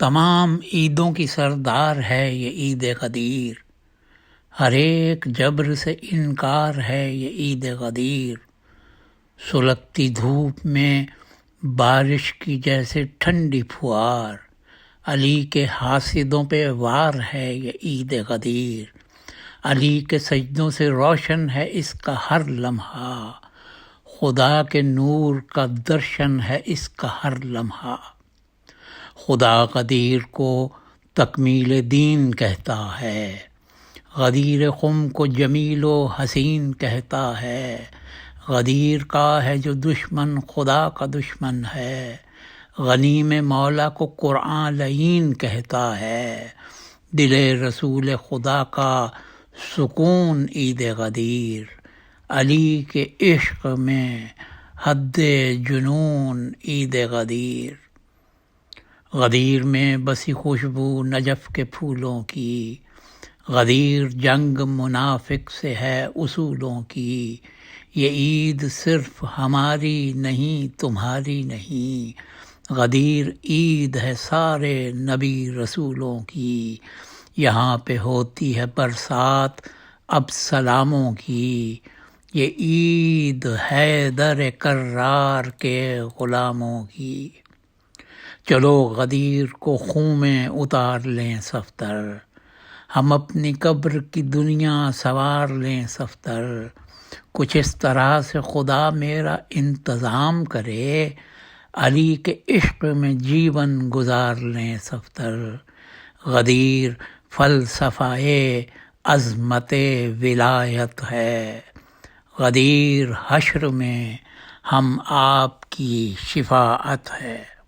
تمام عیدوں کی سردار ہے یہ عید غدیر، ہر ایک جبر سے انکار ہے یہ عید غدیر۔ سلگتی دھوپ میں بارش کی جیسے ٹھنڈی پھوار، علی کے حاسدوں پہ وار ہے یہ عید غدیر۔ علی کے سجدوں سے روشن ہے اس کا ہر لمحہ، خدا کے نور کا درشن ہے اس کا ہر لمحہ۔ خدا غدیر کو تکمیل دین کہتا ہے، غدیر خم کو جمیل و حسین کہتا ہے۔ غدیر کا ہے جو دشمن خدا کا دشمن ہے، غنیم مولا کو قرآن لعین کہتا ہے۔ دل رسول خدا کا سکون عید غدیر، علی کے عشق میں حد جنون عید غدیر۔ غدیر میں بسی خوشبو نجف کے پھولوں کی، غدیر جنگ منافق سے ہے اصولوں کی۔ یہ عید صرف ہماری نہیں تمہاری نہیں، غدیر عید ہے سارے نبی رسولوں کی۔ یہاں پہ ہوتی ہے برسات اب سلاموں کی، یہ عید حیدر کرار کے غلاموں کی۔ چلو غدیر کو خوں میں اتار لیں صفدر، ہم اپنی قبر کی دنیا سنوار لیں صفدر۔ کچھ اس طرح سے خدا میرا انتظام کرے، علی کے عشق میں جیون گزار لیں صفدر۔ غدیر فلسفہ عظمت ولایت ہے، غدیر حشر میں ہم آپ کی شفاعت ہے۔